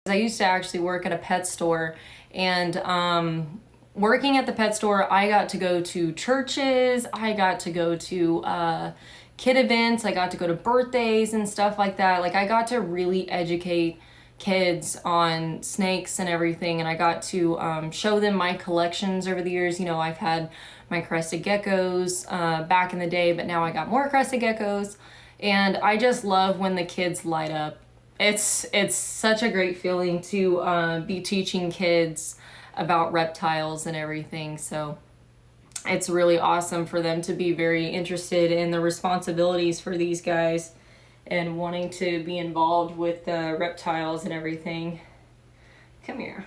I used to actually work at a pet store, and working at the pet store, I got to go to churches, I got to go to kid events, I got to go to birthdays and stuff like that. Like, I got to really educate kids on snakes and everything, and I got to show them my collections over the years. You know, I've had my crested geckos back in the day, but now I got more crested geckos, and I just love when the kids light up. It's such a great feeling to be teaching kids about reptiles and everything. So it's really awesome for them to be very interested in the responsibilities for these guys and wanting to be involved with the reptiles and everything. Come here.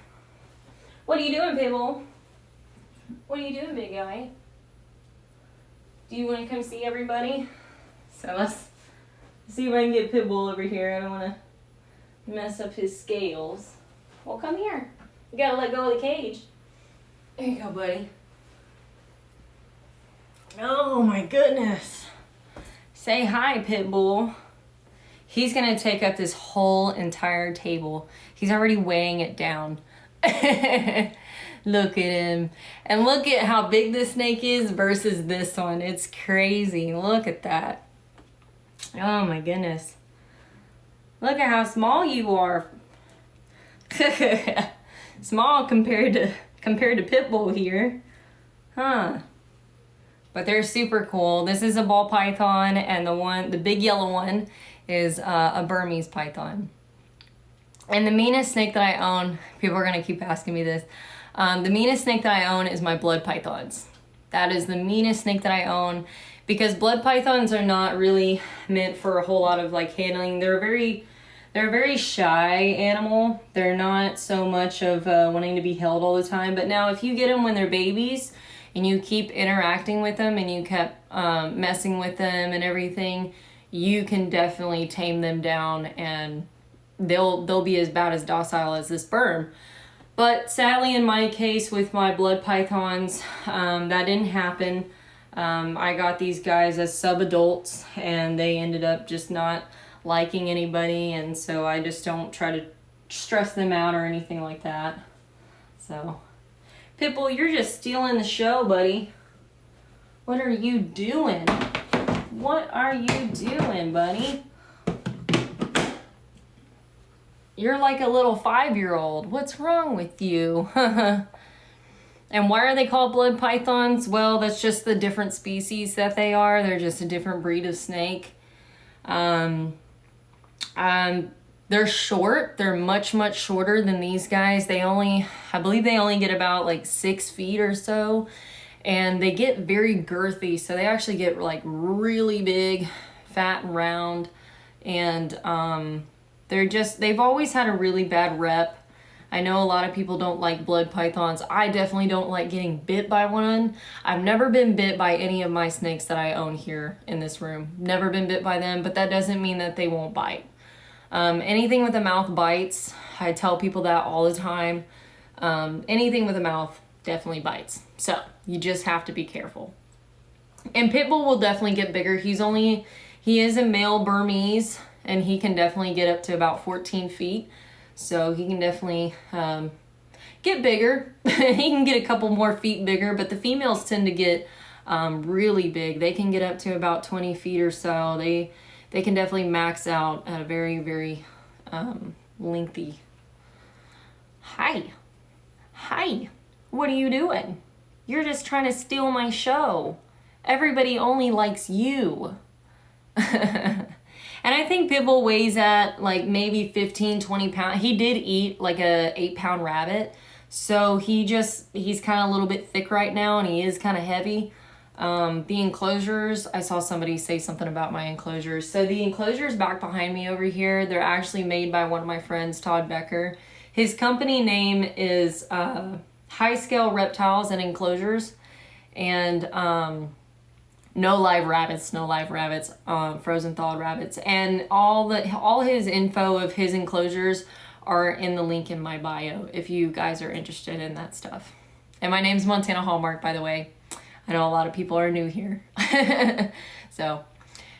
What are you doing, Pitbull? What are you doing, big guy? Do you want to come see everybody? So let's see if I can get Pitbull over here. I don't want to mess up his scales. Well, come here. You gotta let go of the cage. There you go, buddy. Oh my goodness. Say hi, Pitbull. He's gonna take up this whole entire table. He's already weighing it down. Look at him. And look at how big this snake is versus this one. It's crazy. Look at that. Oh my goodness. Look at how small you are. Small compared to Pitbull here. Huh. But they're super cool. This is a ball python, and the big yellow one is a Burmese python. And the meanest snake that I own, people are gonna keep asking me this. The meanest snake that I own is my blood pythons. That is the meanest snake that I own, because blood pythons are not really meant for a whole lot of like handling. They're a very shy animal. They're not so much of wanting to be held all the time. But now if you get them when they're babies and you keep interacting with them and you kept messing with them and everything, you can definitely tame them down, and they'll be as bad as docile as this Burm. But sadly, in my case with my blood pythons, that didn't happen. I got these guys as sub-adults, and they ended up just not liking anybody, and so I just don't try to stress them out or anything like that. So, Pitbull, you're just stealing the show, buddy. What are you doing? What are you doing, buddy? You're like a little 5-year-old. What's wrong with you? And why are they called blood pythons? Well, that's just the different species that they are. They're just a different breed of snake. They're short. They're much, much shorter than these guys. I believe they only get about like 6 feet or so. And they get very girthy. So they actually get like really big, fat and round. And they've always had a really bad rep. I know a lot of people don't like blood pythons. I definitely don't like getting bit by one. I've never been bit by any of my snakes that I own here in this room. Never been bit by them, but that doesn't mean that they won't bite. Anything with a mouth bites. I tell people that all the time. Anything with a mouth definitely bites. So you just have to be careful. And Pitbull will definitely get bigger. He is a male Burmese, and he can definitely get up to about 14 feet. So he can definitely get bigger. He can get a couple more feet bigger, but the females tend to get really big. They can get up to about 20 feet or so. They can definitely max out at a very, very lengthy. Hi. What are you doing? You're just trying to steal my show. Everybody only likes you. And I think Pitbull weighs at like maybe 15, 20 pounds. He did eat like a 8-pound rabbit. So he's kind of a little bit thick right now, and he is kind of heavy. The enclosures, I saw somebody say something about my enclosures. So the enclosures back behind me over here, they're actually made by one of my friends, Todd Becker. His company name is High Scale Reptiles and Enclosures. And no live rabbits, frozen thawed rabbits. And all his info of his enclosures are in the link in my bio if you guys are interested in that stuff. And my name's Montana Hallmark, by the way. I know a lot of people are new here. So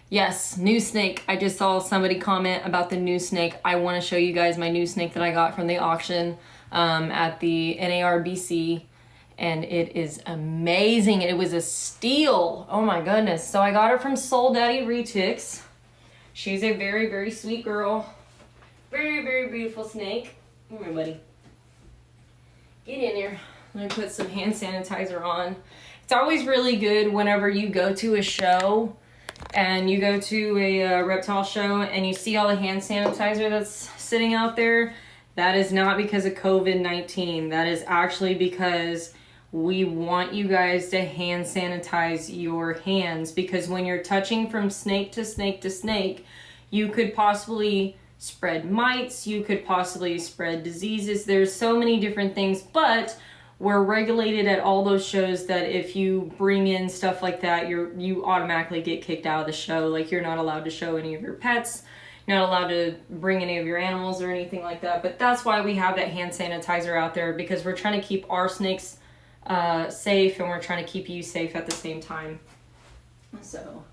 Yes, new snake. I just saw somebody comment about the new snake. I want to show you guys my new snake that I got from the auction at the NARBC. And it is amazing. It was a steal. Oh my goodness. So I got her from Soul Daddy Retics. She's a very, very sweet girl. Very, very beautiful snake. Come here, buddy. Get in here. I'm gonna put some hand sanitizer on. It's always really good whenever you go to a show and you go to a reptile show and you see all the hand sanitizer that's sitting out there. That is not because of COVID-19. That is actually because we want you guys to hand sanitize your hands, because when you're touching from snake to snake to snake, you could possibly spread mites, you could possibly spread diseases. There's so many different things, but we're regulated at all those shows that if you bring in stuff like that, you automatically get kicked out of the show. Like, you're not allowed to show any of your pets, you're not allowed to bring any of your animals or anything like that. But that's why we have that hand sanitizer out there, because we're trying to keep our snakes safe, and we're trying to keep you safe at the same time. So,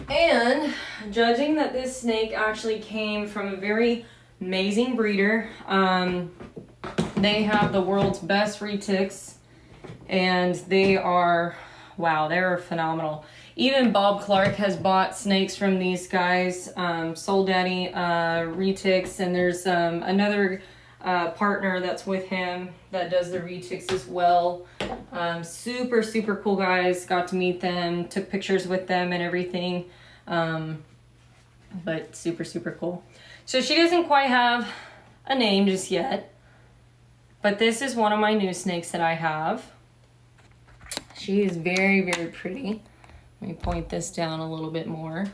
and judging that this snake actually came from a very amazing breeder. They have the world's best retics, and they are, wow, they're phenomenal. Even Bob Clark has bought snakes from these guys, Soul Daddy retics, and there's another partner that's with him that does the retics as well. Super, super cool guys. Got to meet them, took pictures with them and everything. But super, super cool. So she doesn't quite have a name just yet, but this is one of my new snakes that I have. She is very, very pretty. Let me point this down a little bit more.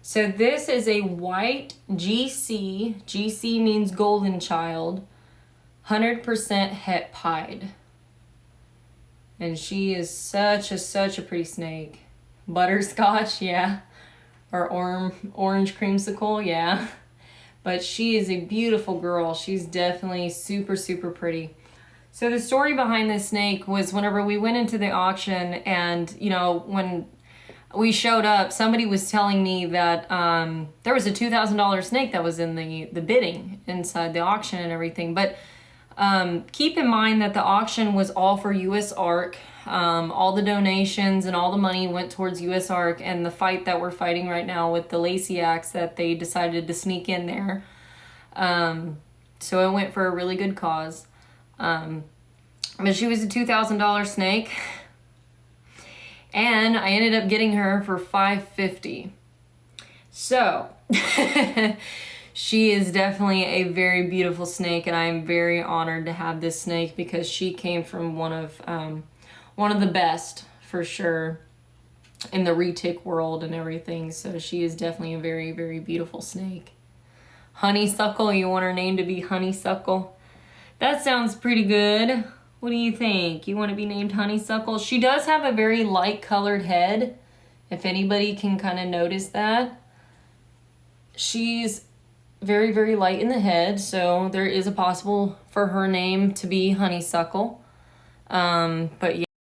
So this is a white GC. GC means golden child. 100% het pied. And she is such a pretty snake. Butterscotch, yeah. Or orange creamsicle, yeah. But she is a beautiful girl. She's definitely super, super pretty. So the story behind this snake was whenever we went into the auction, and, you know, when we showed up, somebody was telling me that there was a $2,000 snake that was in the bidding inside the auction and everything. But keep in mind that the auction was all for U.S. ARC. All the donations and all the money went towards U.S. ARC, and the fight that we're fighting right now with the Laceyaks that they decided to sneak in there. So it went for a really good cause. But she was a $2,000 snake, and I ended up getting her for $550. So she is definitely a very beautiful snake, and I'm very honored to have this snake because she came from one of the best for sure in the retic world and everything. So she is definitely a very, very beautiful snake. Honeysuckle, you want her name to be Honeysuckle? That sounds pretty good. What do you think? You want to be named Honeysuckle? She does have a very light colored head, if anybody can kind of notice that. She's very, very light in the head, so there is a possible for her name to be Honeysuckle. But yeah.